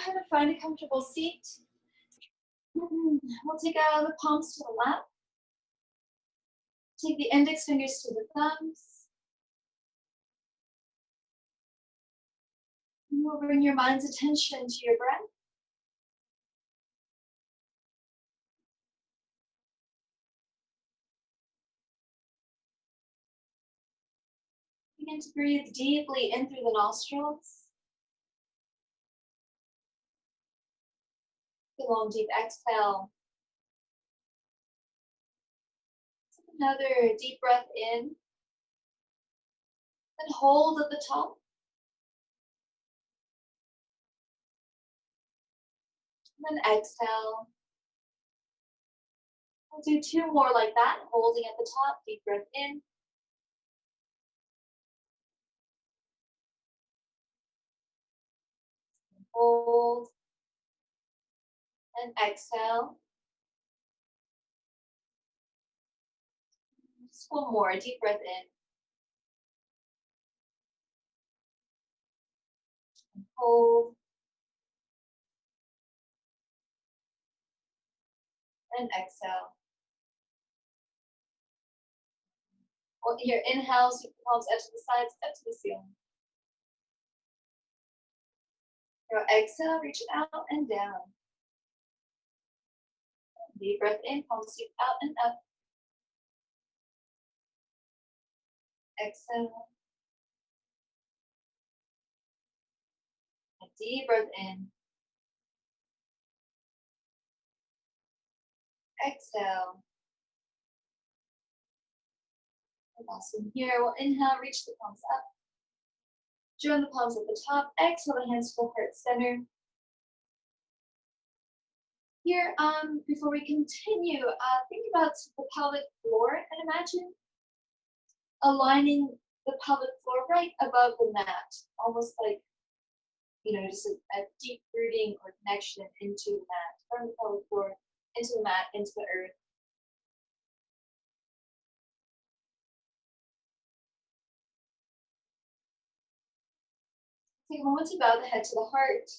ahead and find a comfortable seat. We'll take the palms to the lap. Take the index fingers to the thumbs. And we'll bring your mind's attention to your breath. Begin to breathe deeply in through the nostrils. Take a long, deep exhale. Take another deep breath in. And hold at the top. And then exhale. We'll do 2 more like that, holding at the top. Deep breath in. Hold. And exhale. Just 1 more, deep breath in. And hold. And exhale. Well, here, inhale, sweep the palms out to the side, step to the ceiling. Now exhale, reach it out and down. Deep breath in, palms sweep out and up. Exhale. A deep breath in. Exhale. And awesome. Here, we'll inhale, reach the palms up. Join the palms at the top. Exhale, the hands full heart center. Here, before we continue, think about the pelvic floor and imagine aligning the pelvic floor right above the mat, almost like, just a deep rooting or connection into the mat, from the pelvic floor into the mat, into the earth. Take a moment to bow the head to the heart.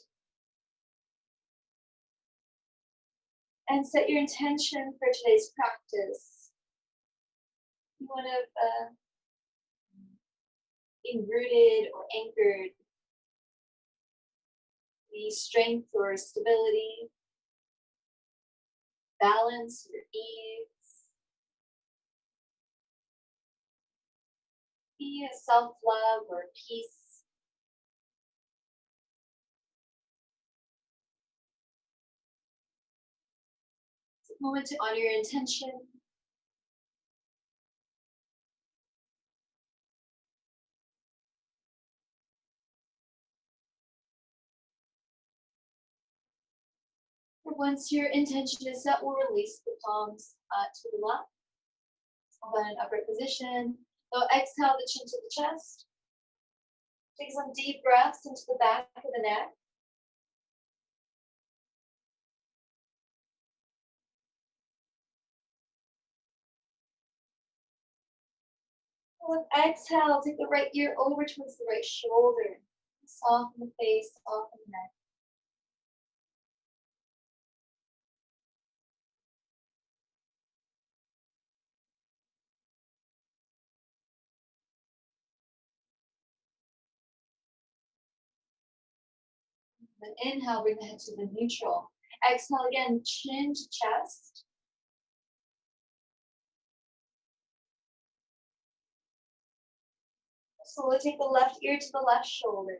And set your intention for today's practice. You want to be rooted or anchored, be strength or stability, balance or ease, be a self-love or peace. Take a moment to honor your intention. Once your intention is set, we'll release the palms to the left. Hold on in upright position. So exhale the chin to the chest. Take some deep breaths into the back of the neck. With exhale, take the right ear over towards the right shoulder. Soften the face, soften the neck. Then inhale, bring the head to the neutral. Exhale again, chin to chest. So we'll take the left ear to the left shoulder.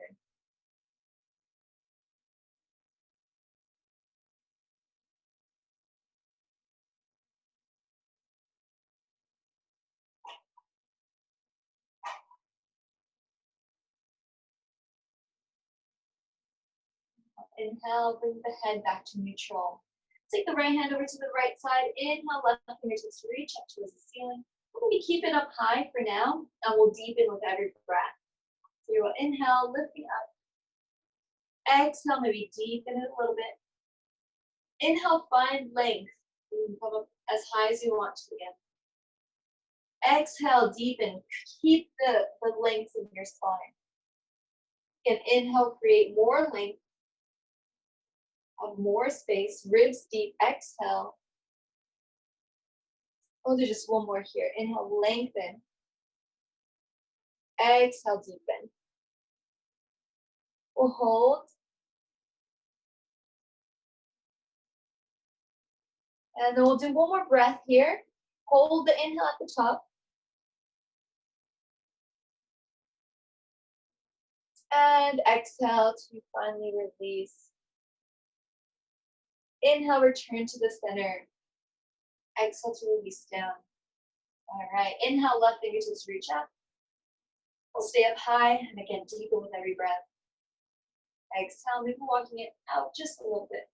Inhale, bring the head back to neutral. Take the right hand over to the right side. Inhale, left fingertips reach up towards the ceiling. We're going to keep it up high for now, and we'll deepen with every breath. So you will inhale, lifting up. Exhale, maybe deepen it a little bit. Inhale, find length. You can come up as high as you want to again. Exhale, deepen. Keep the length in your spine. Again, inhale, create more length. Have more space, ribs deep, exhale. We'll do just one more here. Inhale, lengthen. Exhale, deepen. We'll hold. And then we'll do one more breath here. Hold the inhale at the top. And exhale to finally release. Inhale, return to the center. Exhale to release down. All right, inhale, left fingertips reach up. We'll stay up high, and again, deepen with every breath. Exhale, maybe walking it out just a little bit.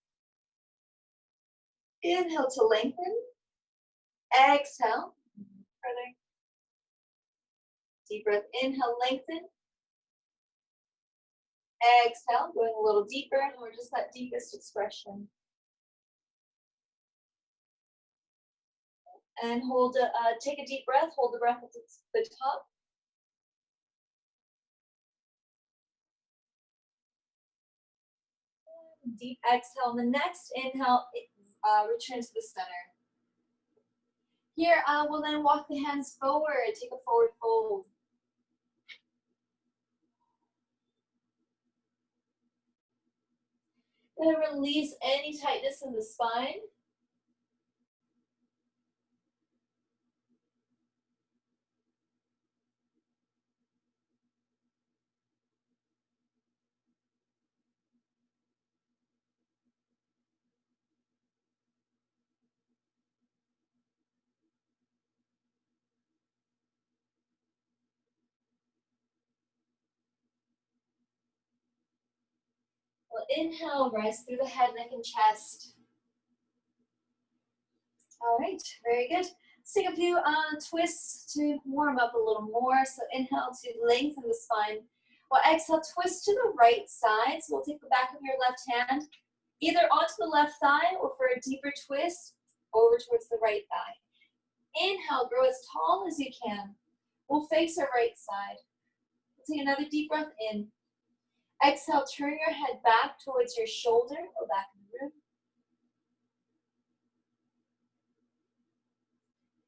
Inhale to lengthen. Exhale, further. Deep breath, inhale, lengthen. Exhale, going a little deeper, or just that deepest expression. And hold, take a deep breath, hold the breath at the top. Deep exhale. The next inhale, return to the center. Here, we'll then walk the hands forward, take a forward fold. Then release any tightness in the spine. We'll inhale, rise through the head, neck, and chest. All right, very good. Let's take a few twists to warm up a little more. So inhale to lengthen the spine. Well, exhale, twist to the right side. So we'll take the back of your left hand either onto the left thigh or for a deeper twist, over towards the right thigh. Inhale, grow as tall as you can. We'll face our right side. We'll take another deep breath in. Exhale, turn your head back towards your shoulder or back in the room.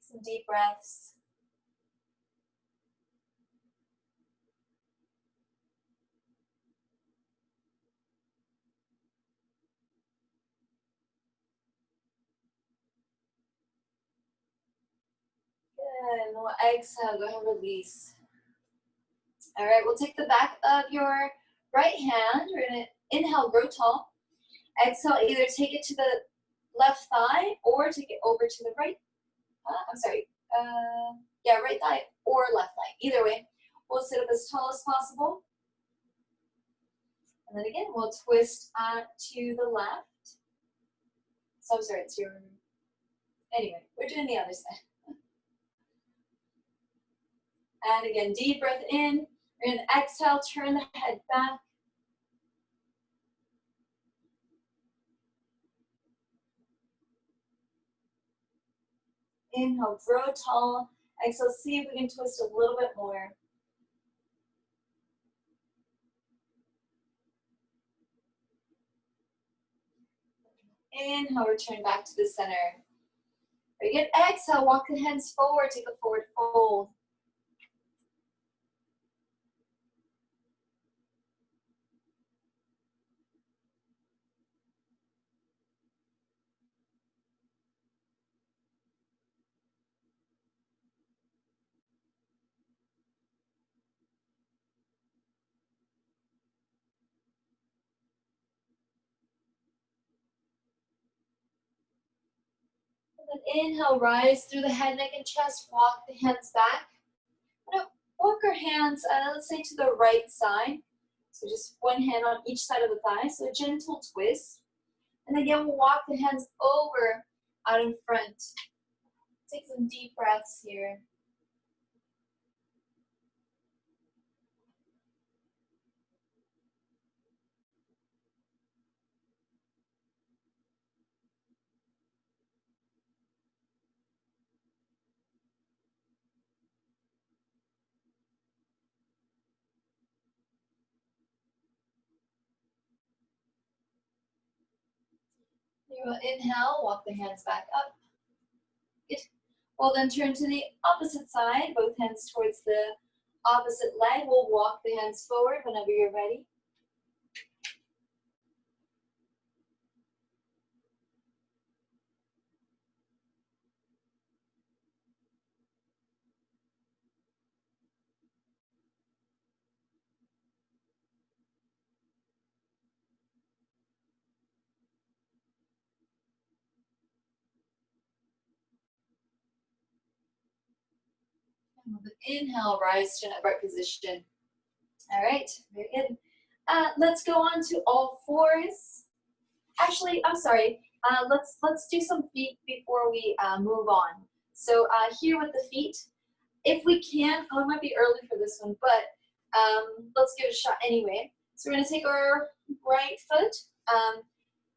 Some deep breaths. Good, and we'll exhale, go ahead and release. All right, we'll take the back of your right hand. We're gonna inhale, grow tall. Exhale, either take it to the left thigh or take it over to the right. Right thigh or left thigh. Either way, we'll sit up as tall as possible. And then again, we'll twist to the left. So I'm sorry, it's your, anyway, we're doing the other side. And again, deep breath in. We're gonna exhale, turn the head back. Inhale, grow tall. Exhale, see if we can twist a little bit more. Inhale, return back to the center. Very good. Exhale, walk the hands forward, take a forward fold. And then inhale, rise through the head, neck, and chest. Walk the hands back. Now, walk our hands, let's say to the right side. So just one hand on each side of the thigh. So a gentle twist. And again, we'll walk the hands over out in front. Take some deep breaths here. You will inhale, walk the hands back up. Good. We'll then turn to the opposite side, both hands towards the opposite leg. We'll walk the hands forward whenever you're ready. And with an inhale, rise to an upright position. All right, very good. Let's go on to all fours. Actually, I'm sorry. Let's do some feet before we move on. So here with the feet, if we can, oh, it might be early for this one, but let's give it a shot anyway. So we're gonna take our right foot.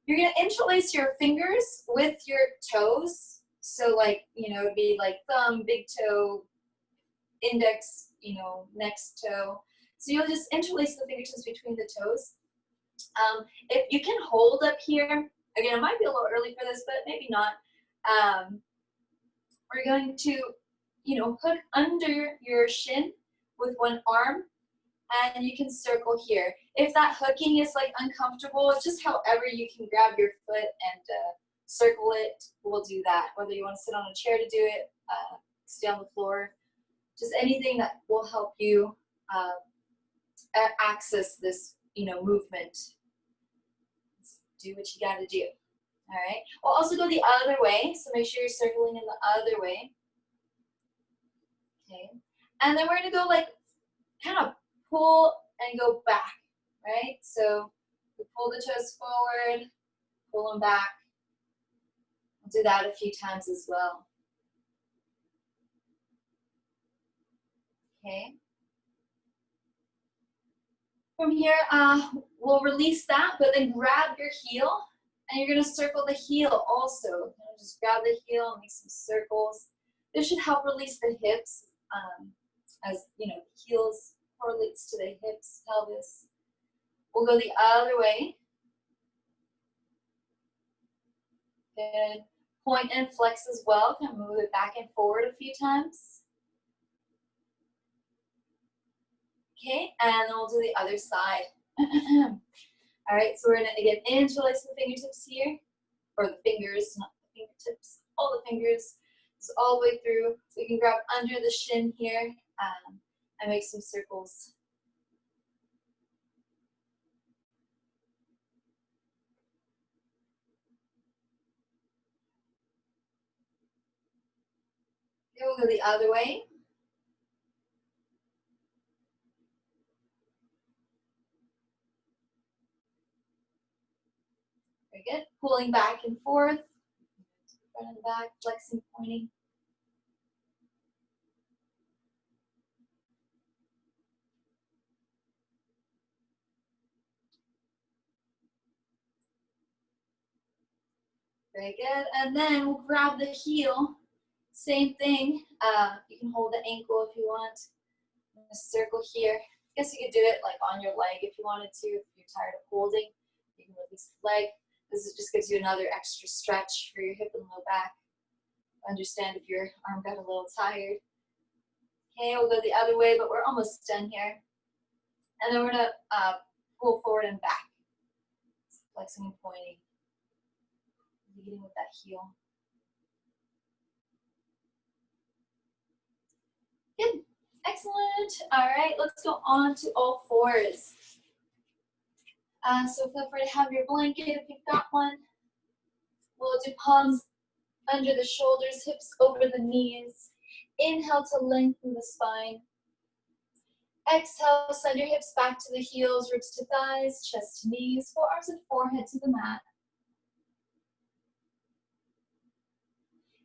You're gonna interlace your fingers with your toes. So like, it'd be like thumb, big toe, index, next toe. So you'll just interlace the fingertips between the toes. If you can hold up here, again, it might be a little early for this, but maybe not. We're going to, hook under your shin with one arm, and you can circle here. If that hooking is like uncomfortable, just however you can grab your foot and circle it, we'll do that. Whether you want to sit on a chair to do it, stay on the floor, just anything that will help you access this, movement. Do what you got to do. All right. We'll also go the other way, so make sure you're circling in the other way. Okay. And then we're going to go like kind of pull and go back, right? So we pull the toes forward, pull them back. We'll do that a few times as well. Okay. From here, we'll release that, but then grab your heel, and you're going to circle the heel also. Just grab the heel and make some circles. This should help release the hips, as the heels correlates to the hips, pelvis. We'll go the other way. Good. Point and flex as well. Kind of move it back and forward a few times. Okay, and then we'll do the other side. All right, so we're gonna again interlace the fingertips here, or the fingers, not the fingertips, all the fingers. Just all the way through. So you can grab under the shin here and make some circles. Okay, we'll go the other way. Very good. Pulling back and forth. Front and back, flexing, pointing. Very good. And then we'll grab the heel. Same thing. You can hold the ankle if you want. A circle here. I guess you could do it like on your leg if you wanted to. If you're tired of holding, you can release the leg. This just gives you another extra stretch for your hip and low back. Understand if your arm got a little tired. Okay, we'll go the other way, but we're almost done here. And then we're gonna pull forward and back. Flexing and pointing. Leading with that heel. Good. Excellent. All right, let's go on to all fours. So feel free to have your blanket if you've got one. We'll do palms under the shoulders, hips over the knees. Inhale to lengthen the spine. Exhale, send your hips back to the heels, ribs to thighs, chest to knees, forearms and forehead to the mat.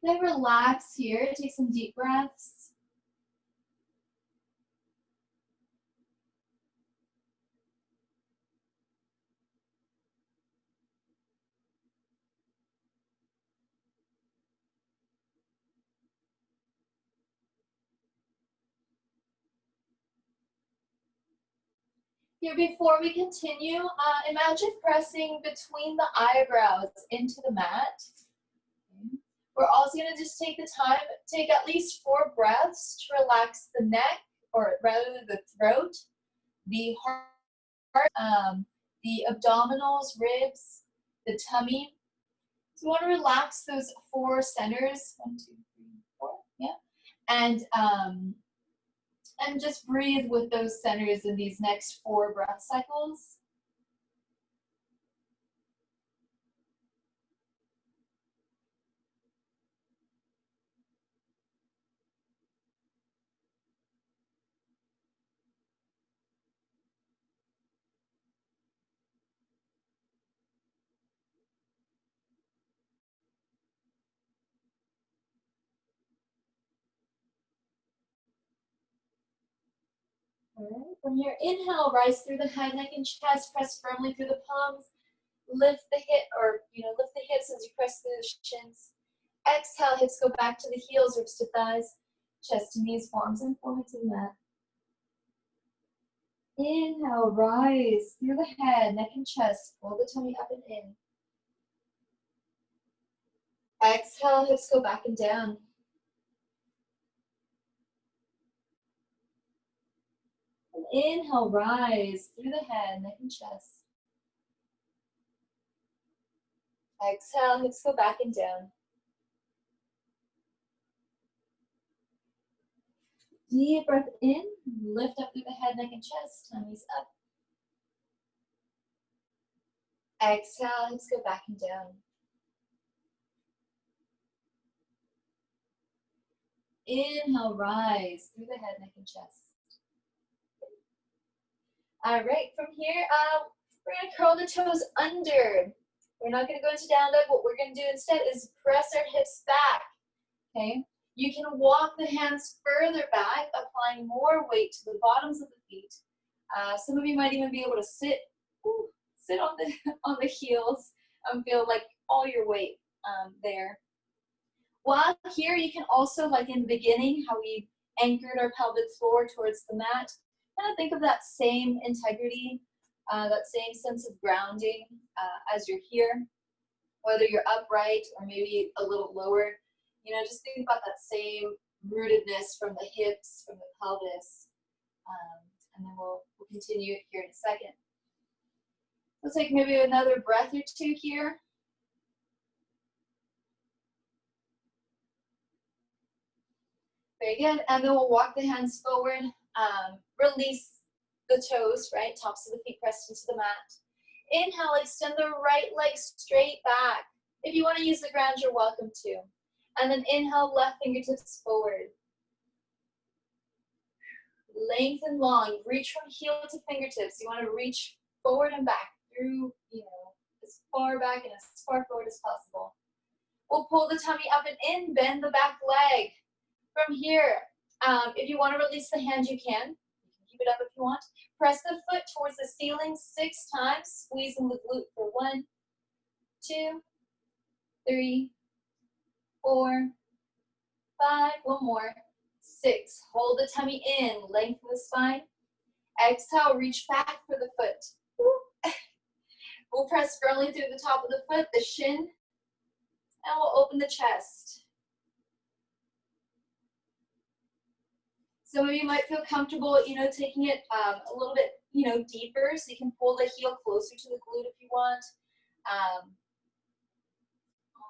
Then relax here, take some deep breaths. Here, before we continue, imagine pressing between the eyebrows into the mat. We're also going to just take the time, take at least 4 breaths to relax the neck, or rather the throat, the heart, the abdominals, ribs, the tummy. So we want to relax those 4 centers. 1, 2, 3, 4. Yeah. And just breathe with those centers in these next 4 breath cycles. All right. From your inhale, rise through the head, neck, and chest. Press firmly through the palms. Lift the hip, or lift the hips as you press through the shins. Exhale, hips go back to the heels, ribs to thighs, chest to knees, forearms and forehead to the mat. Inhale, rise through the head, neck and chest. Pull the tummy up and in. Exhale, hips go back and down. And inhale, rise through the head, neck and chest. Exhale, hips go back and down. Deep breath in, lift up through the head, neck, and chest, tummies up. Exhale, hips go back and down. Inhale, rise through the head, neck, and chest. All right, from here, we're gonna curl the toes under. We're not gonna go into down dog. What we're gonna do instead is press our hips back, okay? You can walk the hands further back, applying more weight to the bottoms of the feet. Some of you might even be able to sit on the on the heels and feel like all your weight there. While here, you can also, like in the beginning, how we anchored our pelvic floor towards the mat, kind of think of that same integrity, that same sense of grounding as you're here, whether you're upright or maybe a little lower. Just think about that same rootedness from the hips, from the pelvis, and then we'll continue here in a second. Let's take maybe another breath or 2 here. Very good, and then we'll walk the hands forward, release the toes, right? Tops of the feet pressed into the mat. Inhale, extend the right leg straight back. If you want to use the ground, you're welcome to. And then inhale, left fingertips forward. Lengthen long, reach from heel to fingertips. You want to reach forward and back through, as far back and as far forward as possible. We'll pull the tummy up and in, bend the back leg. From here, if you want to release the hand, you can. You can keep it up if you want. Press the foot towards the ceiling 6 times, squeezing the glute for 1, 2, 3, 4, 5, one more, 6. Hold the tummy in, lengthen the spine. Exhale, reach back for the foot. We'll press firmly through the top of the foot, the shin, and we'll open the chest. Some of you might feel comfortable, taking it a little bit, deeper, so you can pull the heel closer to the glute if you want, all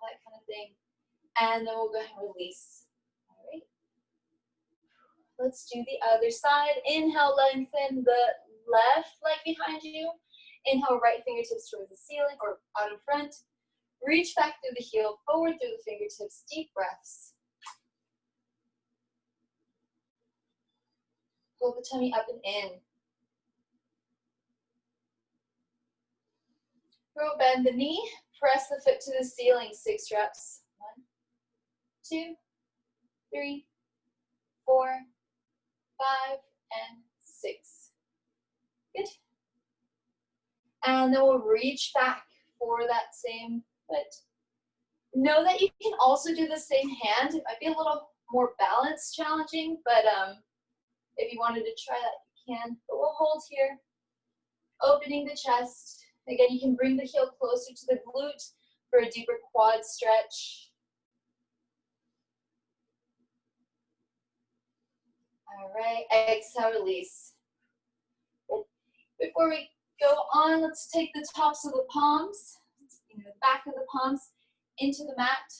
that kind of thing. And then we'll go ahead and release. All right. Let's do the other side. Inhale, lengthen the left leg behind you. Inhale, right fingertips towards the ceiling or out in front. Reach back through the heel, forward through the fingertips, deep breaths. Pull the tummy up and in. We'll bend the knee, press the foot to the ceiling, 6 reps. 1, 2, 3, 4, 5, and 6. Good. And then we'll reach back for that same foot. Know that you can also do the same hand. It might be a little more balance challenging, but if you wanted to try that, you can. But we'll hold here. Opening the chest. Again, you can bring the heel closer to the glute for a deeper quad stretch. All right, exhale, release. Good. Before we go on, let's take the tops of the palms, the back of the palms into the mat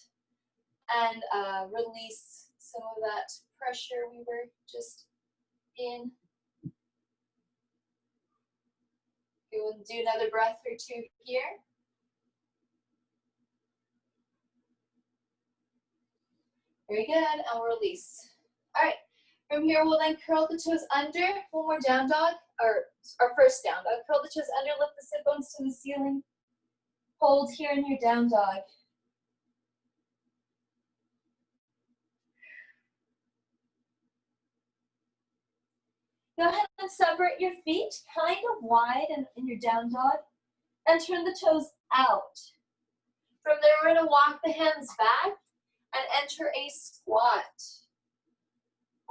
and release some of that pressure we were just in. We will do another breath or two here. Very good, and we'll release. All right, from here we'll then curl the toes under. One more down dog, or our first down dog. Curl the toes under, lift the sit bones to the ceiling. Hold here in your down dog. Go ahead and separate your feet kind of wide in your down dog and turn the toes out. From there, we're going to walk the hands back and enter a squat.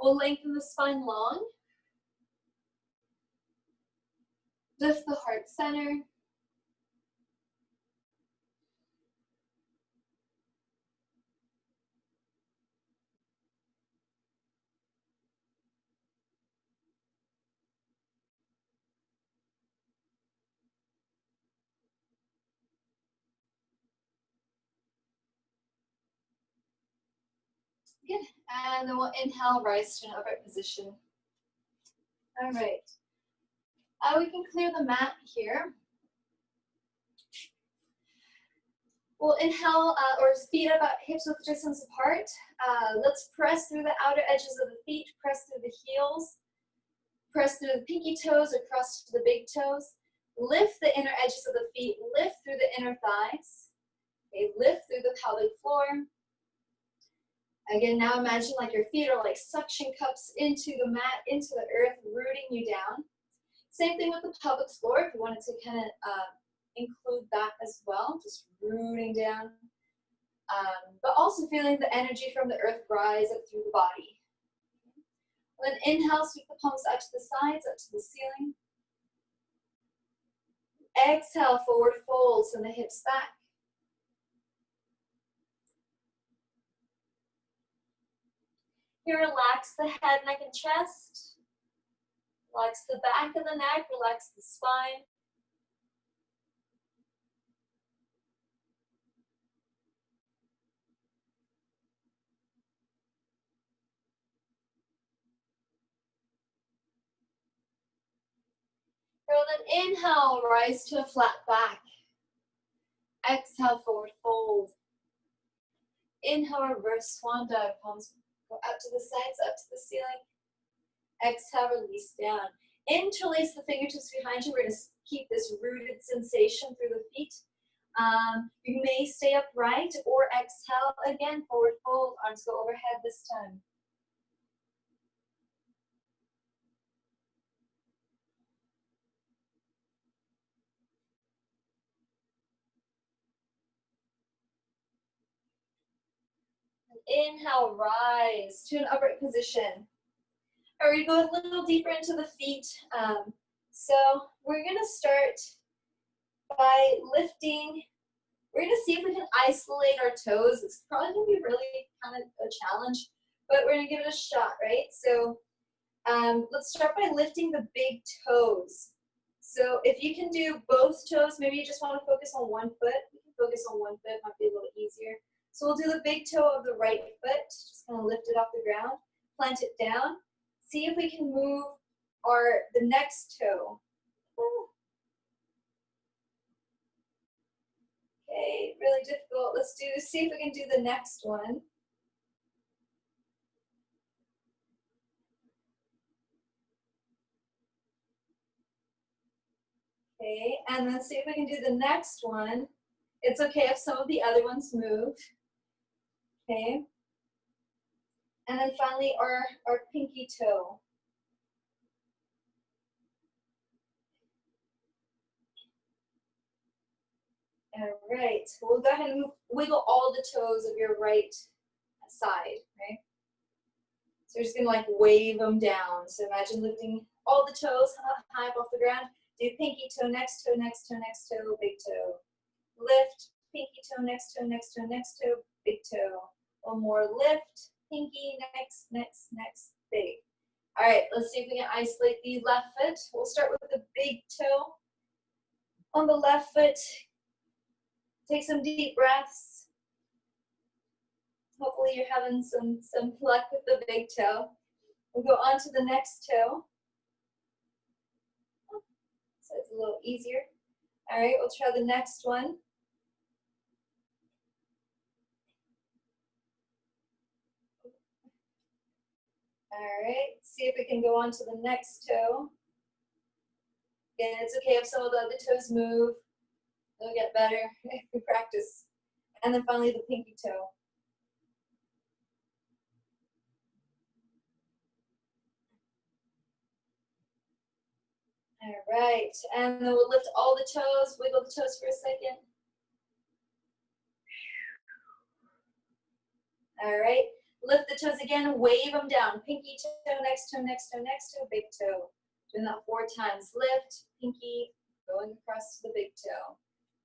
We'll lengthen the spine long. Lift the heart center. Good. And then we'll inhale, rise to an upright position. All right. We can clear the mat here. We'll inhale, or feet about hips width distance apart. Let's press through the outer edges of the feet, press through the heels, press through the pinky toes, across to the big toes. Lift the inner edges of the feet, lift through the inner thighs. Okay, lift through the pelvic floor. Again, now imagine like your feet are like suction cups into the mat, into the earth, rooting you down. Same thing with the pelvic floor, if you wanted to kind of include that as well, just rooting down. But also feeling the energy from the earth rise up through the body. Then inhale, sweep the palms out to the sides, up to the ceiling. Exhale, forward fold, send the hips back. Here, relax the head, neck, and chest. Relax the back of the neck, relax the spine. Then inhale, rise to a flat back. Exhale, forward fold. Inhale, reverse swan dive, palms go out to the sides, up to the ceiling. Exhale, release down. Interlace the fingertips behind you. We're going to keep this rooted sensation through the feet. You may stay upright or exhale again, forward fold, arms go overhead this time. Inhale, rise to an upright position. All right, we go a little deeper into the feet. So we're going to start by lifting. We're going to see if we can isolate our toes. It's probably going to be really kind of a challenge, but we're going to give it a shot, right? So let's start by lifting the big toes. So if you can do both toes, maybe you just want to focus on one foot. You can focus on one foot, might be a little easier. So we'll do the big toe of the right foot, just kind of lift it off the ground, plant it down. See if we can move the next toe. Okay, really difficult. Let's see if we can do the next one. Okay, and then see if we can do the next one. It's okay if some of the other ones move. Okay. And then finally our pinky toe. All right, we'll go ahead and wiggle all the toes of your right side, right? So you're just gonna like wave them down. So imagine lifting all the toes high up off the ground. Do pinky toe, next toe, next toe, next toe, big toe. Lift, pinky toe, next toe, next toe, next toe, big toe. One more lift, pinky, next, next, next, big. All right, let's see if we can isolate the left foot. We'll start with the big toe on the left foot. Take some deep breaths. Hopefully you're having some luck with the big toe. We'll go on to the next toe. So it's a little easier. All right, we'll try the next one. All right, see if we can go on to the next toe. Again, it's okay if some of the other toes move. It'll get better if we practice. And then finally the pinky toe. All right, and then we'll lift all the toes, wiggle the toes for a second. All right, lift the toes again, wave them down. Pinky toe, next toe, next toe, next toe, big toe. Doing that 4 times. Lift, pinky, going across to the big toe.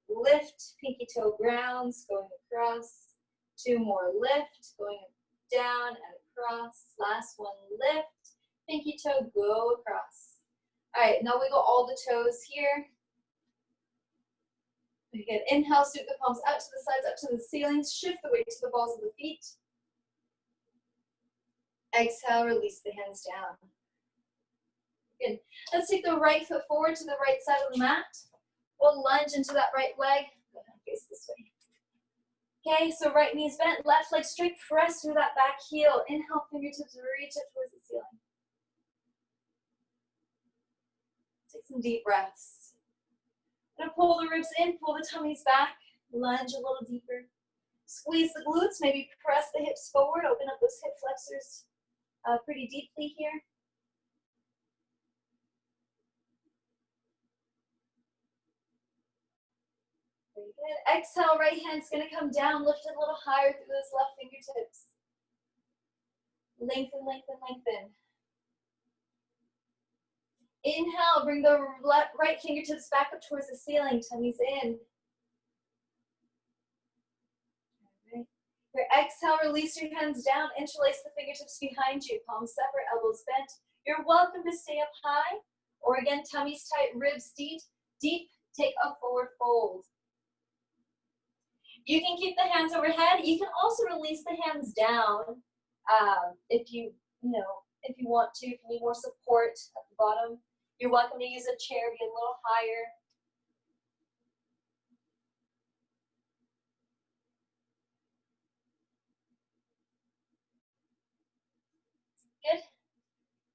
Lift, pinky toe grounds, going across. 2 more, lift, going down and across. Last one, lift, pinky toe, go across. All right, now wiggle all the toes here. Again, inhale, sweep the palms out to the sides, up to the ceilings. Shift the weight to the balls of the feet. Exhale, release the hands down. Good. Let's take the right foot forward to the right side of the mat. We'll lunge into that right leg. Go ahead and face this way. Okay, so right knee's bent, left leg straight, press through that back heel. Inhale, fingertips reach up towards the ceiling. Take some deep breaths. I'm gonna pull the ribs in, pull the tummies back, lunge a little deeper. Squeeze the glutes, maybe press the hips forward, open up those hip flexors pretty deeply here. Very good. Exhale, right hand's gonna come down, lift it a little higher through those left fingertips. Lengthen, lengthen, lengthen. Inhale, bring the right fingertips back up towards the ceiling, tummies in. Your exhale, release your hands down, interlace the fingertips behind you, palms separate, elbows bent. You're welcome to stay up high, or again, tummies tight, ribs deep, take a forward fold. You can keep the hands overhead. You can also release the hands down if you want to, if you need more support at the bottom. You're welcome to use a chair, be a little higher. Good.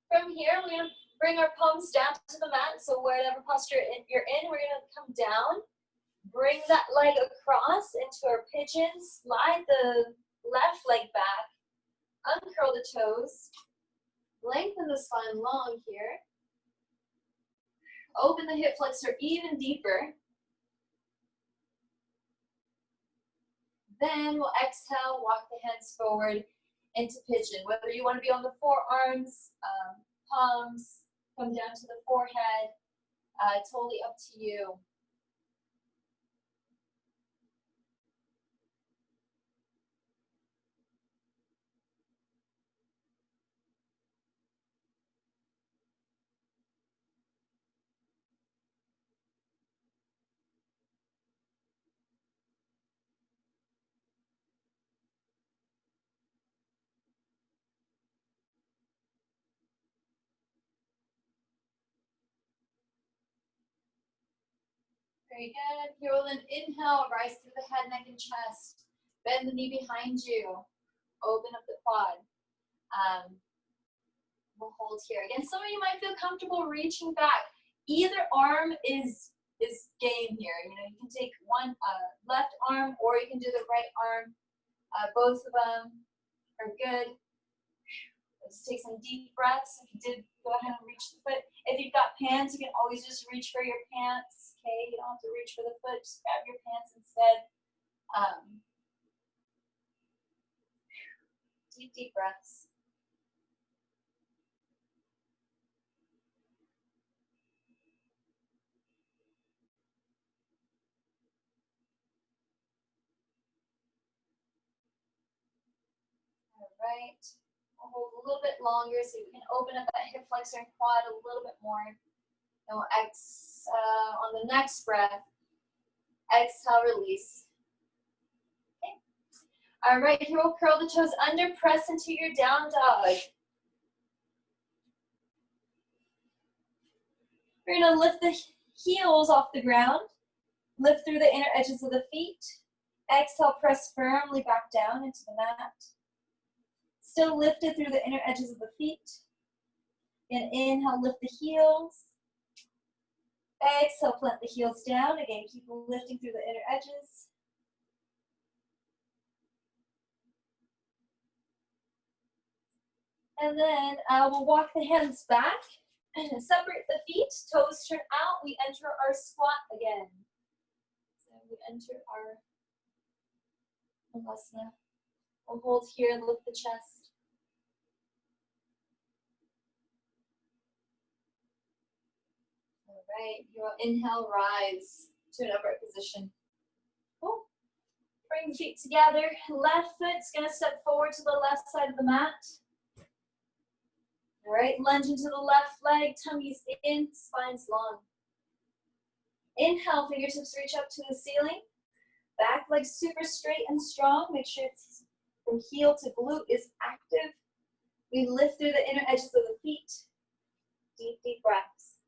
From here, we're going to bring our palms down to the mat. So whatever posture you're in, we're going to come down. Bring that leg across into our pigeon. Slide the left leg back. Uncurl the toes. Lengthen the spine long here. Open the hip flexor even deeper. Then we'll exhale, walk the hands forward into pigeon. Whether you want to be on the forearms, palms, come down to the forehead, totally up to you. Very good. Here we'll then inhale, rise through the head, neck, and chest. Bend the knee behind you. Open up the quad. We'll hold here. Again, some of you might feel comfortable reaching back. Either arm is game here. You know, you can take one left arm or you can do the right arm. Both of them are good. Let's take some deep breaths. If you did, go ahead and reach the foot. If you've got pants, you can always just reach for your pants. Okay, you don't have to reach for the foot. Just grab your pants instead. Deep breaths. right. We'll hold a little bit longer so you can open up that hip flexor and quad a little bit more. And we'll on the next breath, exhale, release. Okay. All right, here we'll curl the toes under, press into your down dog. We're gonna lift the heels off the ground, lift through the inner edges of the feet. Exhale, press firmly back down into the mat. Still lifted through the inner edges of the feet. And inhale, lift the heels. Exhale, plant the heels down. Again, keep lifting through the inner edges. And then we'll walk the hands back. Separate the feet, toes turn out. We enter our squat again. So we enter our Halasana. We'll hold here and lift the chest. All right, you'll inhale, rise to an upright position. Cool. Bring the feet together. Left foot's gonna step forward to the left side of the mat. All right, lunge into the left leg, tummy's in, spine's long. Inhale, fingertips reach up to the ceiling. Back leg super straight and strong. Make sure it's from heel to glute is active. We lift through the inner edges of the feet. Deep, deep breaths.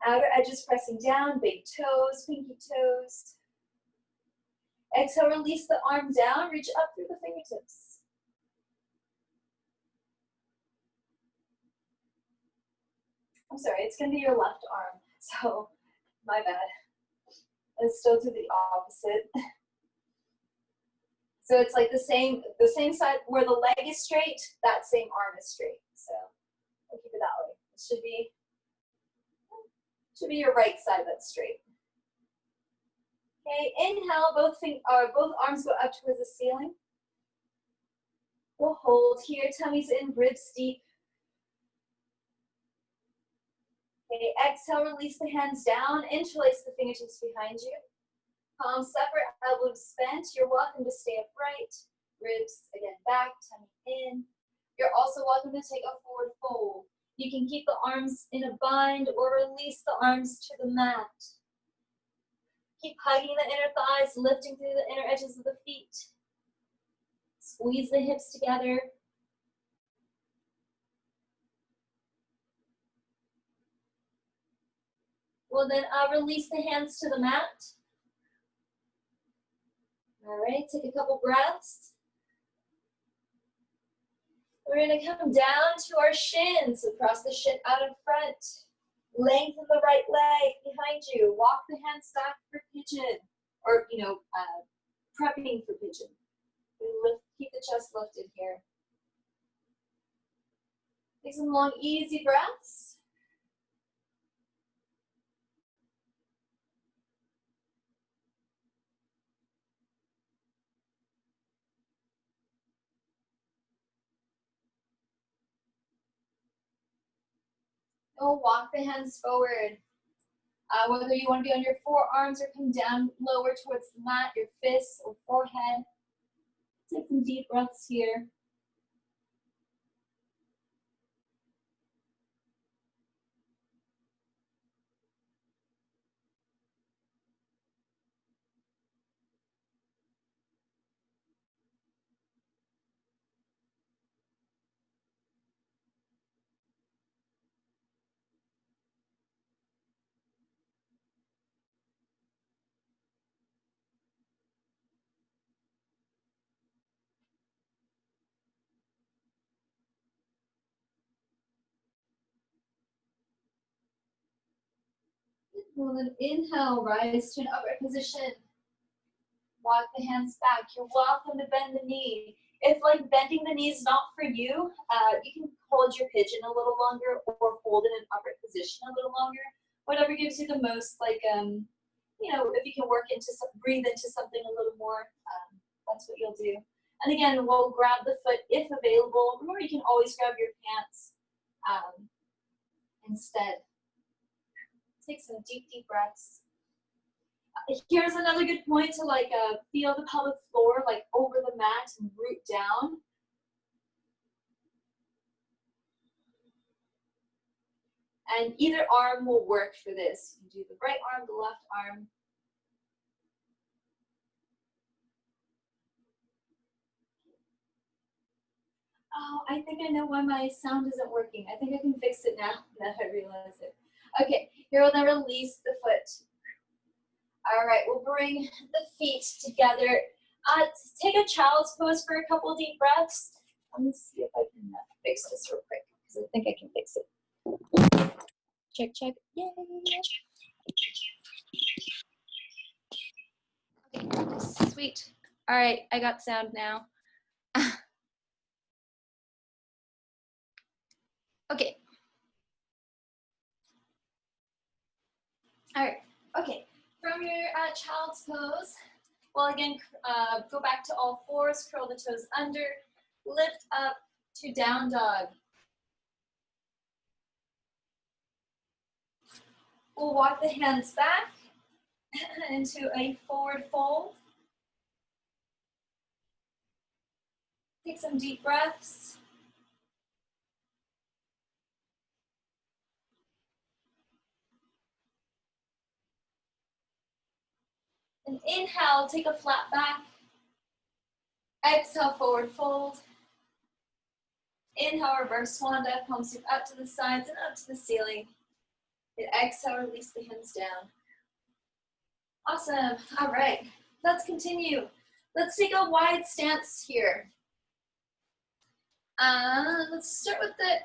Outer edges pressing down, big toes, pinky toes. Exhale, release the arm down, reach up through the fingertips. I'm sorry, it's gonna be your left arm, so my bad. Let's still do the opposite. So it's like the same side where the leg is straight, that same arm is straight. So we'll keep it that way. It should be your right side that's straight. Okay, inhale, both arms go up towards the ceiling. We'll hold here, tummy's in, ribs deep. Okay, exhale, release the hands down, interlace the fingertips behind you. Palms separate, elbows bent. You're welcome to stay upright. Ribs, again, back, tummy in. You're also welcome to take a forward fold. You can keep the arms in a bind or release the arms to the mat. Keep hugging the inner thighs, lifting through the inner edges of the feet. Squeeze the hips together. We'll then release the hands to the mat. All right, take a couple breaths. We're gonna come down to our shins, so cross the shin out in front. Lengthen the right leg behind you. Walk the hands back for pigeon, or prepping for pigeon. Keep the chest lifted here. Take some long, easy breaths. We'll walk the hands forward. Whether you want to be on your forearms or come down lower towards the mat, your fists or forehead. Take some deep breaths here. We'll then inhale, rise to an upright position. Walk the hands back. You're welcome to bend the knee. If like bending the knee is not for you, you can hold your pigeon a little longer or hold in an upright position a little longer. Whatever gives you the most, if you can breathe into something a little more, that's what you'll do. And again, we'll grab the foot if available. Remember, you can always grab your pants instead. Take some deep, deep breaths. Here's another good point to like feel the pelvic floor like over the mat and root down. And either arm will work for this. You do the right arm, the left arm. Oh, I think I know why my sound isn't working. I think I can fix it now that I realize it. Okay, here we'll then release the foot. All right, we'll bring the feet together. Take a child's pose for a couple deep breaths. Let me see if I can fix this real quick, because I think I can fix it. Check, check. Yay. Okay, sweet. All right, I got sound now. Okay. All right, okay. From your child's pose, well, again, go back to all fours, curl the toes under, lift up to down dog. We'll walk the hands back into a forward fold. Take some deep breaths. And inhale, take a flat back. Exhale, forward fold. Inhale, reverse swan dive, palms up to the sides and up to the ceiling. And exhale, release the hands down. Awesome. All right, let's continue. Let's take a wide stance here. Let's start with the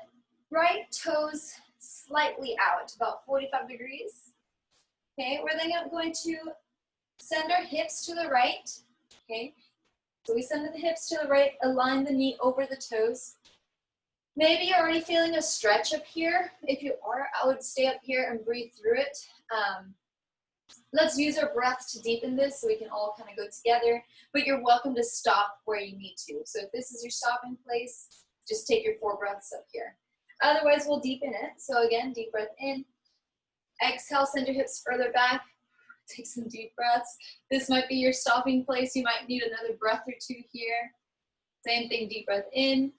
right toes slightly out, about 45 degrees. Okay, we're then going to send our hips to the right. Okay, so we send the hips to the right, align the knee over the toes. Maybe you're already feeling a stretch up here. If you are, I would stay up here and breathe through it. Let's use our breath to deepen this so we can all kind of go together, but you're welcome to stop where you need to. So if this is your stopping place, just take your 4 breaths up here. Otherwise, we'll deepen it. So again, deep breath in. Exhale, send your hips further back. Take some deep breaths. This might be your stopping place. You might need another breath or 2 here. Same thing, deep breath in.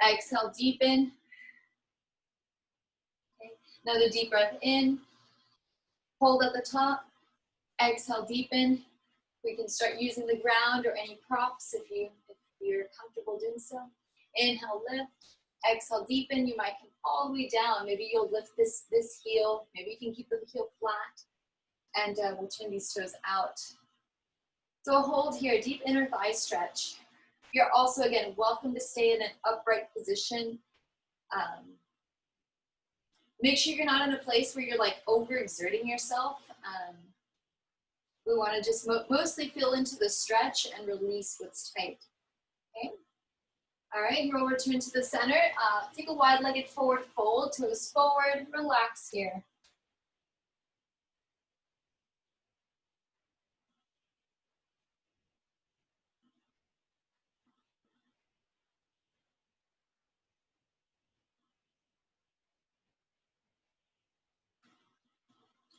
Exhale, deepen. Okay. Another deep breath in. Hold at the top. Exhale, deepen. We can start using the ground or any props if you're comfortable doing so. Inhale, lift. Exhale, deepen. You might come all the way down. Maybe you'll lift this heel. Maybe you can keep the heel flat. And we'll turn these toes out. So a hold here, deep inner thigh stretch. You're also, again, welcome to stay in an upright position. Make sure you're not in a place where you're like overexerting yourself. We want to just mostly feel into the stretch and release what's tight. Okay. All right, here we'll return to the center. Take a wide-legged forward fold, toes forward, relax here.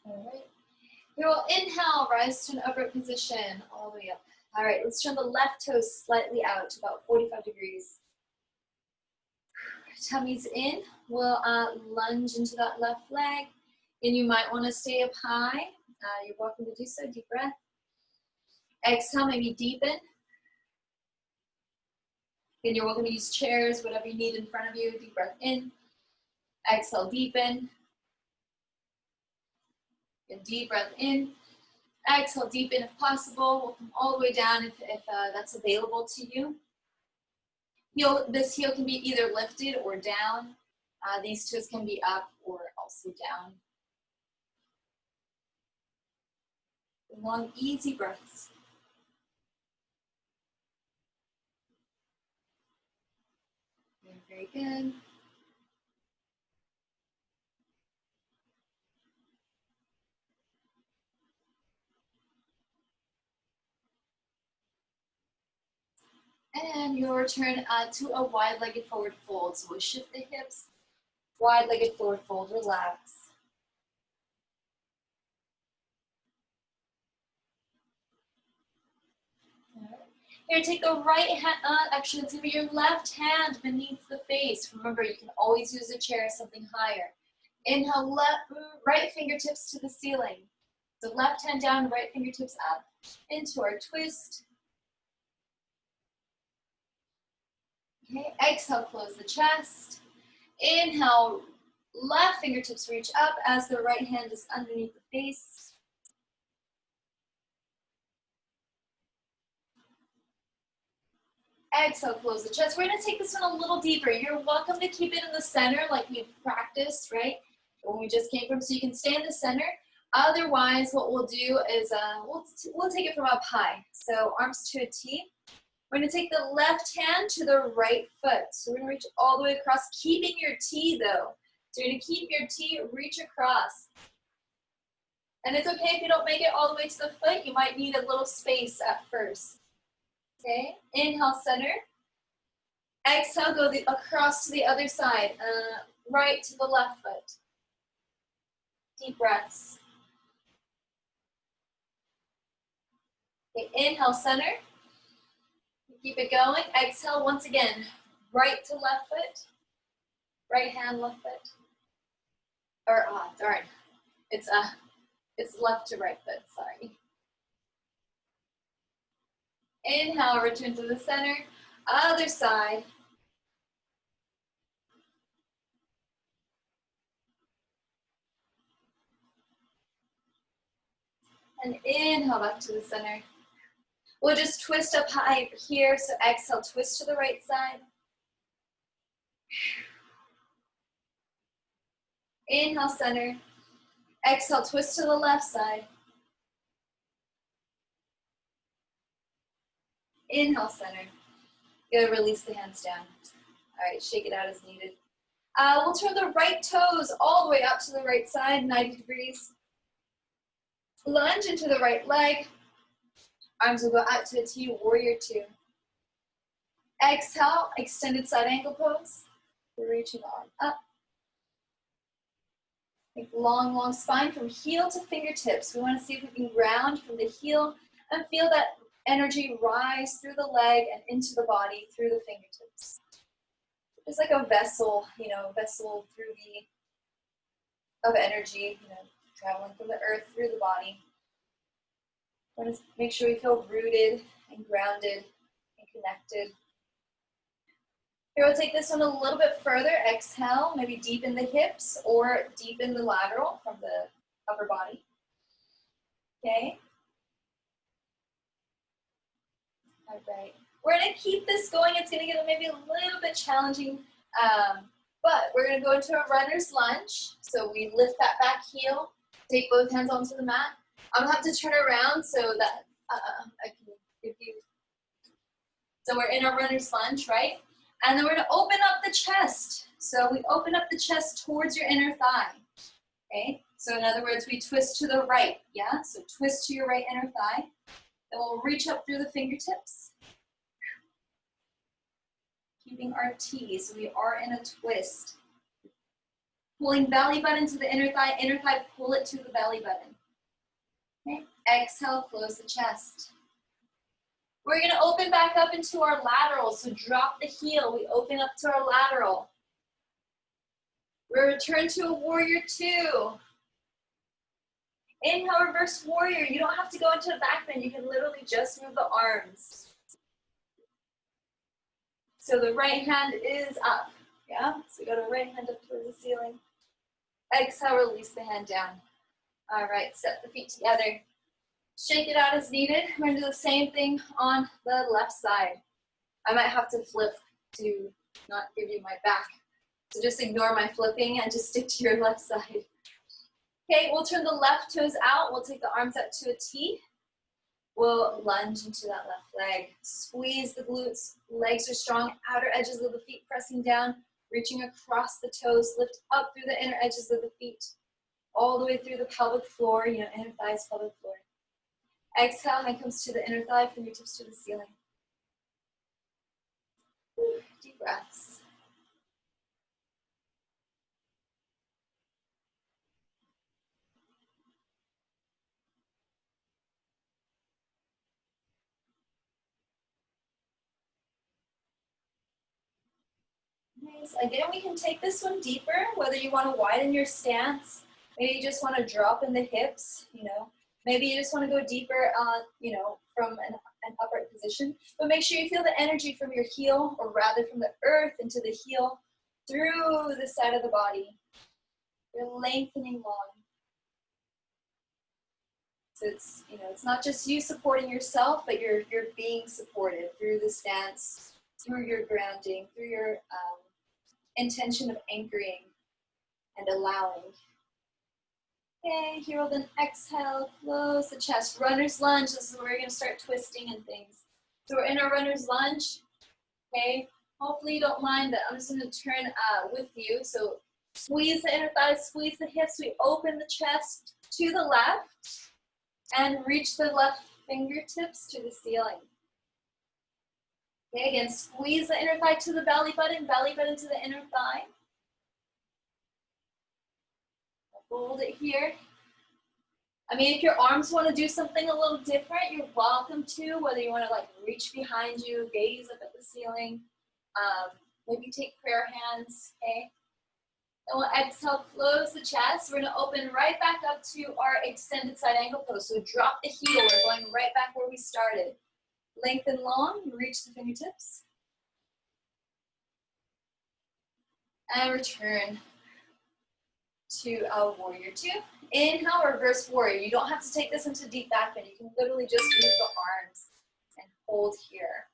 All right. Here we'll inhale, rise to an upright position, all the way up. All right, let's turn the left toes slightly out to about 45 degrees. Tummy's in. We'll lunge into that left leg. And you might want to stay up high. You're welcome to do so. Deep breath. Exhale, maybe deepen. Then you're welcome to use chairs, whatever you need in front of you. Deep breath in. Exhale, deepen. And deep breath in. Exhale, deepen if possible. We'll come all the way down if that's available to you. This heel can be either lifted or down. These toes can be up or also down. Long, easy breaths. Very good. And you'll return to a wide-legged forward fold. So we'll shift the hips, wide-legged forward fold, relax. Here, take the right hand, actually it's gonna be your left hand beneath the face. Remember, you can always use a chair, something higher. Inhale, right fingertips to the ceiling. So left hand down, right fingertips up into our twist. Okay, exhale, close the chest. Inhale, left fingertips reach up as the right hand is underneath the face. Exhale, close the chest. We're gonna take this one a little deeper. You're welcome to keep it in the center like we've practiced, right? When we just came from, so you can stay in the center. Otherwise, what we'll do is we'll take it from up high. So arms to a T. We're gonna take the left hand to the right foot. So we're gonna reach all the way across, keeping your T though. So you're gonna keep your T, reach across. And it's okay if you don't make it all the way to the foot. You might need a little space at first. Okay, inhale, center. Exhale, go across to the other side. Right to the left foot. Deep breaths. Okay, inhale, center. Keep it going. Exhale once again. Right to left foot. Right hand, left foot. Or, darn. It's left to right foot, sorry. Inhale, return to the center. Other side. And inhale back to the center. We'll just twist up high here. So exhale, twist to the right side. Inhale, center. Exhale, twist to the left side. Inhale, center. Good, release the hands down. All right, shake it out as needed. We'll turn the right toes all the way out to the right side, 90 degrees. Lunge into the right leg. Arms will go out to a T, warrior two. Exhale, extended side ankle pose. We're reaching the arm up. Think long, long spine from heel to fingertips. We want to see if we can ground from the heel and feel that energy rise through the leg and into the body through the fingertips. It's like a vessel, vessel through of energy, traveling from the earth through the body. Want to make sure we feel rooted and grounded and connected. Here, we'll take this one a little bit further. Exhale, maybe deepen the hips or deepen the lateral from the upper body. Okay. All right. We're going to keep this going. It's going to get maybe a little bit challenging, but we're going to go into a runner's lunge. So we lift that back heel, take both hands onto the mat. I'm going to have to turn around so that I can give you. So we're in a runner's lunge, right? And then we're going to open up the chest. So we open up the chest towards your inner thigh. Okay? So in other words, we twist to the right. Yeah? So twist to your right inner thigh. Then we'll reach up through the fingertips. Keeping our T. So we are in a twist. Pulling belly button to the inner thigh, pull it to the belly button. Okay? Exhale, close the chest. We're going to open back up into our lateral. So drop the heel. We open up to our lateral. We return to a warrior two. Inhale, reverse warrior. You don't have to go into a back bend. You can literally just move the arms. So the right hand is up. Yeah? So we got our right hand up towards the ceiling. Exhale, release the hand down. All right, step the feet together. Shake it out as needed. We're going to do the same thing on the left side. I might have to flip to not give you my back. So just ignore my flipping and just stick to your left side. Okay, we'll turn the left toes out. We'll take the arms up to a T. We'll lunge into that left leg. Squeeze the glutes. Legs are strong. Outer edges of the feet pressing down. Reaching across the toes. Lift up through the inner edges of the feet. All the way through the pelvic floor, inner thighs, pelvic floor. Exhale, hand comes to the inner thigh, fingertips to the ceiling. Deep breaths. lungs. Again, we can take this one deeper, whether you want to widen your stance, maybe you just want to drop in the hips, you know, maybe you just want to go deeper on, you know, from an upright position, but make sure you feel the energy from your heel, or rather from the earth into the heel, through the side of the body. You're lengthening long. So it's, you know, it's not just you supporting yourself, but you're being supported through the stance, through your grounding, through your intention of anchoring and allowing. Okay, here we'll then exhale, close the chest. Runner's lunge, this is where we're gonna start twisting and things. So we're in our runner's lunge, okay? Hopefully you don't mind that I'm just gonna turn with you. So squeeze the inner thighs, squeeze the hips. We open the chest to the left and reach the left fingertips to the ceiling. Okay, again, squeeze the inner thigh to the belly button to the inner thigh. Hold it here. I mean, if your arms want to do something a little different, you're welcome to, whether you want to like reach behind you, gaze up at the ceiling, maybe take prayer hands, okay? And we'll exhale, close the chest. We're gonna open right back up to our extended side ankle pose. So drop the heel, we're going right back where we started. Lengthen long, reach the fingertips. And return to our warrior two. Inhale, reverse warrior. You don't have to take this into deep back bend. You can literally just move the arms and hold here.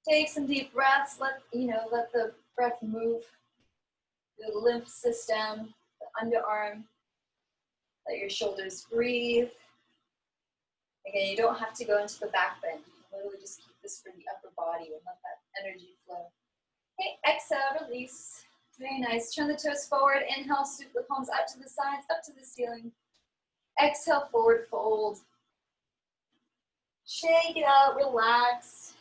Take some deep breaths. Let the breath move the lymph system, the underarm. Let your shoulders breathe. Again, you don't have to go into the back bend. You can literally just keep this for the upper body and let that energy flow. Okay, exhale, release. Very nice. Turn the toes forward. Inhale, sweep the palms out to the sides, up to the ceiling. Exhale, forward fold. Shake it out, relax.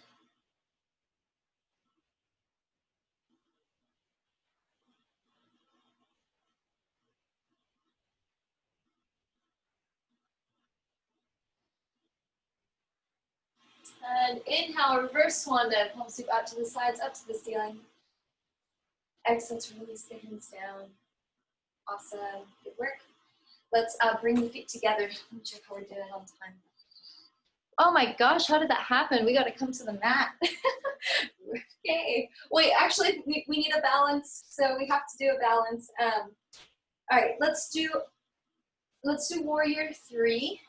And inhale, reverse swan dive. Palm sweep out to the sides, up to the ceiling. Exhale to release the hands down. Awesome. Good work. Let's bring the feet together. Let me check how we're doing on time. Oh my gosh, how did that happen? We got to come to the mat. Okay. Wait, actually, we need a balance, so we have to do a balance. All right, let's do warrior three.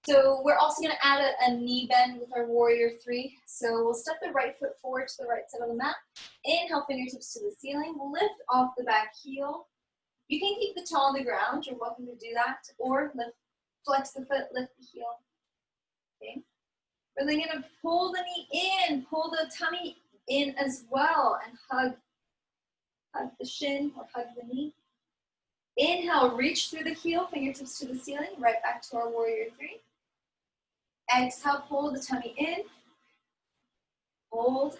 So we're also going to add a knee bend with our warrior three. So we'll step the right foot forward to the right side of the mat. Inhale, fingertips to the ceiling. Lift off the back heel. You can keep the toe on the ground. You're welcome to do that. Or flex the foot, lift the heel. Okay. We're then going to pull the knee in, pull the tummy in as well, and hug the shin or hug the knee. Inhale, reach through the heel, fingertips to the ceiling, right back to our warrior three. Exhale, pull the tummy in. Hold.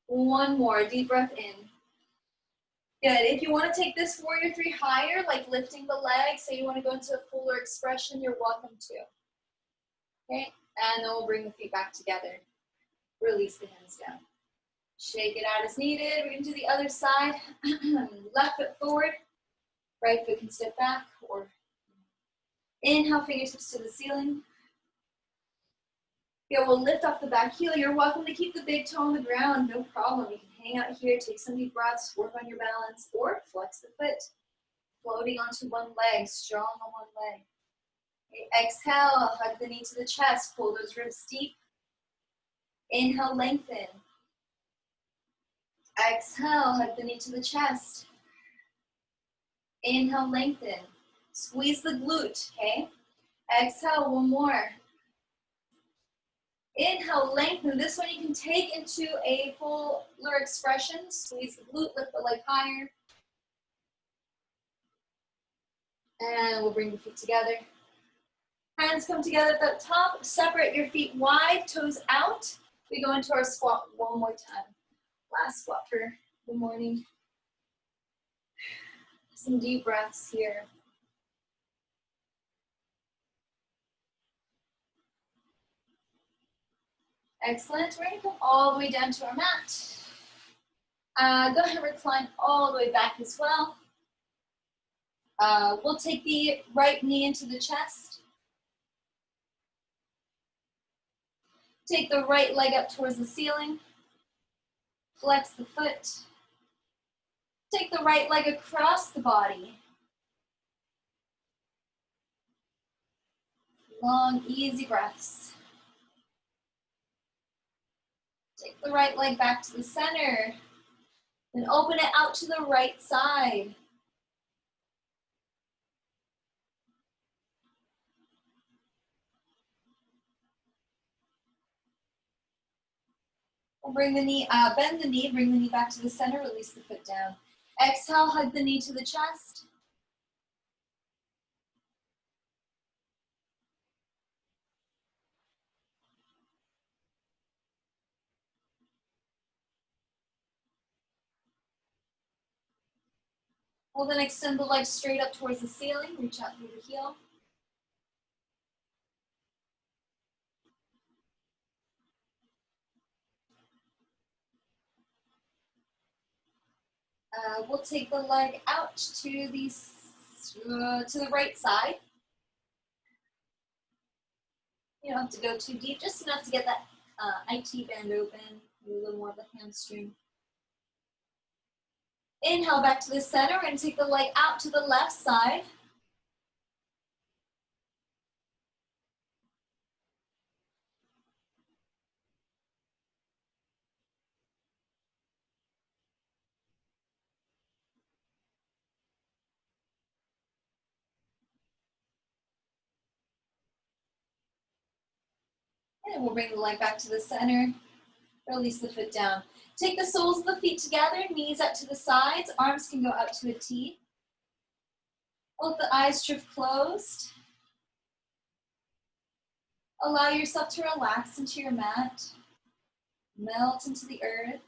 One more, deep breath in. Good. If you want to take this warrior three higher, like lifting the legs, say you want to go into a fuller expression, you're welcome to. Okay, and then we'll bring the feet back together. Release the hands down. Shake it out as needed. We're going to do the other side. Left foot forward. Right foot can step back. Or inhale, fingertips to the ceiling. Yeah, we'll lift off the back heel. You're welcome to keep the big toe on the ground. No problem. You can hang out here, take some deep breaths, work on your balance, or flex the foot. Floating onto one leg, strong on one leg. Okay, exhale, hug the knee to the chest. Pull those ribs deep. Inhale, lengthen. Exhale, hug the knee to the chest. Inhale, lengthen. Squeeze the glute, okay? Exhale, one more. Inhale, lengthen. This one you can take into a fuller expression. Squeeze the glute, lift the leg higher. And we'll bring the feet together. Hands come together at the top. Separate your feet wide, toes out. We go into our squat one more time. Last squat for the morning. Some deep breaths here. Excellent. We're going to come all the way down to our mat. Go ahead and recline all the way back as well. We'll take the right knee into the chest. Take the right leg up towards the ceiling. Flex the foot. Take the right leg across the body. Long, easy breaths. Take the right leg back to the center. Then open it out to the right side. We'll bring the knee, bend the knee, bring the knee back to the center, release the foot down. Exhale, hug the knee to the chest. We'll then extend the legs straight up towards the ceiling, reach out through the heel. We'll take the leg out to the right side. You don't have to go too deep, just enough to get that IT band open, a little more of the hamstring. Inhale back to the center. We're going to take the leg out to the left side. And we'll bring the leg back to the center. Release the foot down. Take the soles of the feet together, knees up to the sides. Arms can go out to a T. Let the eyes drift closed. Allow yourself to relax into your mat. Melt into the earth.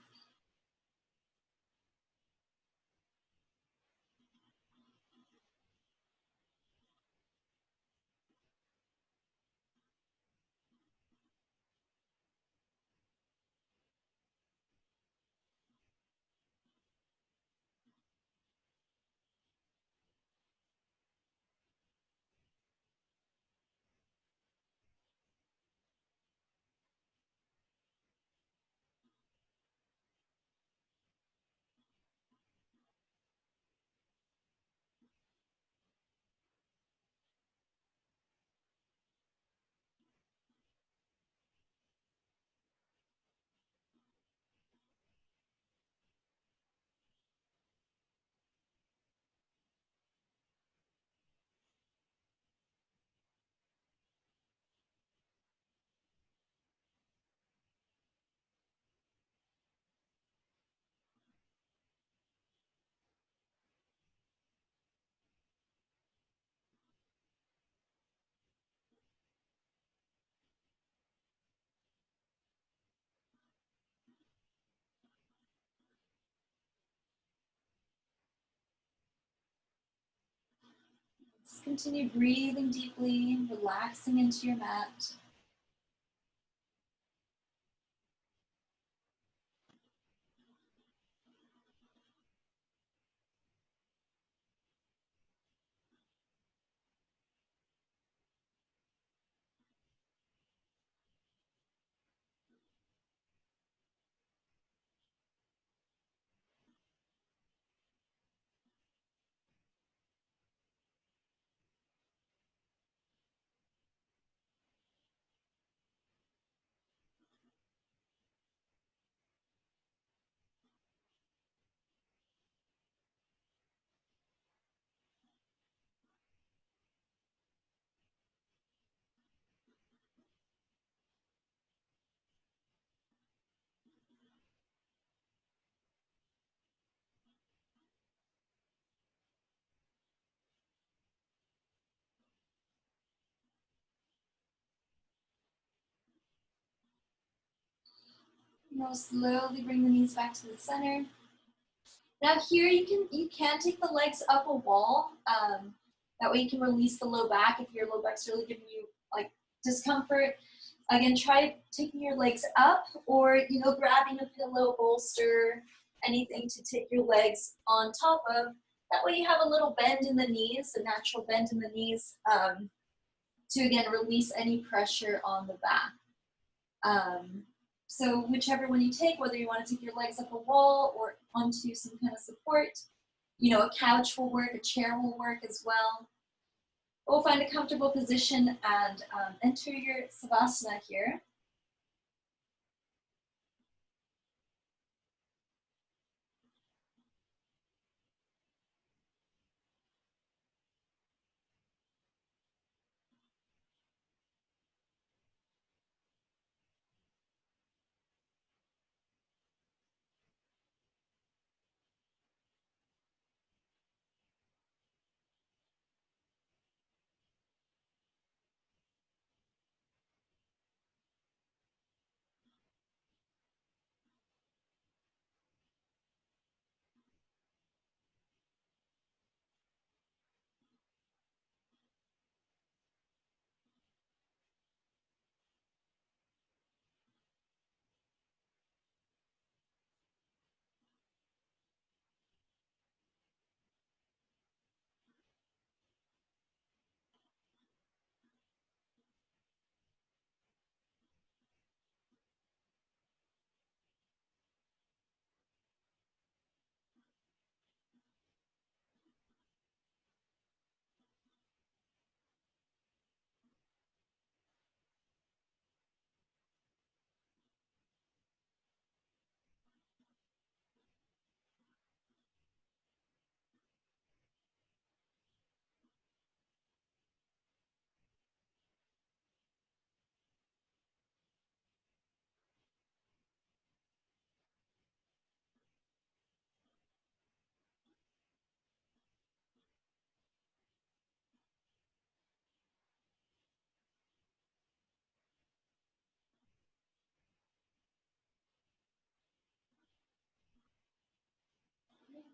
Just continue breathing deeply, relaxing into your mat. Now slowly bring the knees back to the center. Now here you can take the legs up a wall. That way you can release the low back if your low back's really giving you like discomfort. Again, try taking your legs up or grabbing a pillow bolster anything to take your legs on top of. That way you have a little bend in the knees, a natural bend in the knees, to again release any pressure on the back. So whichever one you take, whether you want to take your legs up a wall or onto some kind of support, a couch will work, a chair will work as well. We'll find a comfortable position and enter your Savasana here.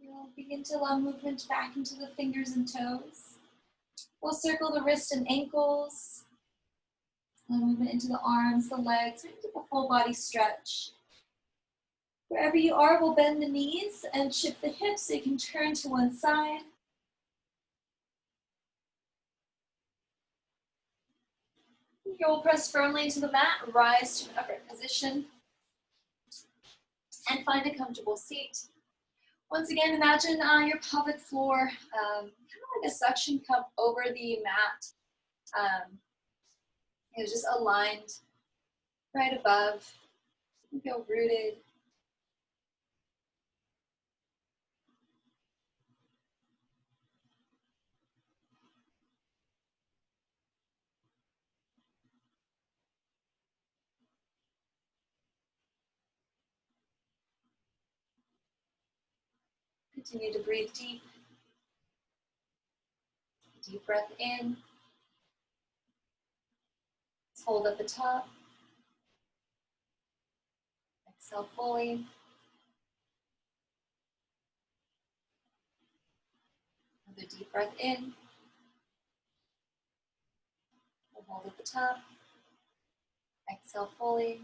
We'll begin to allow movement back into the fingers and toes. We'll circle the wrists and ankles. Movement into the arms, the legs, right into the full body stretch. Wherever you are, we'll bend the knees and shift the hips so you can turn to one side. You'll press firmly into the mat, rise to an upright position, and find a comfortable seat. Once again, imagine your pelvic floor kind of like a suction cup over the mat. Just aligned right above. You feel rooted. Continue to breathe deep. Deep breath in. Hold at the top. Exhale fully. Another deep breath in. Hold at the top. Exhale fully.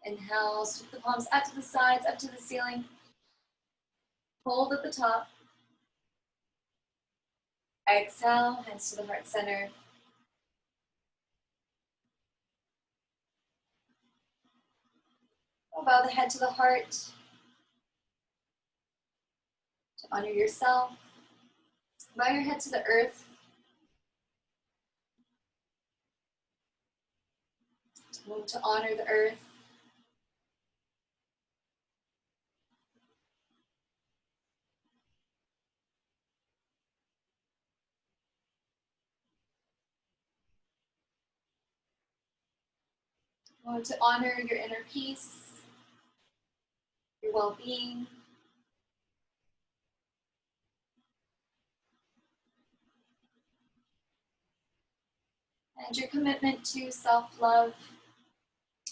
Inhale, sweep the palms up to the sides, up to the ceiling. Hold at the top. Exhale, hands to the heart center. Bow the head to the heart. To honor yourself. Bow your head to the earth. To honor the earth. To honor your inner peace, your well-being. And your commitment to self-love.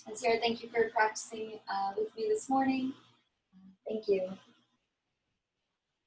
And Sarah, thank you for practicing with me this morning. Thank you.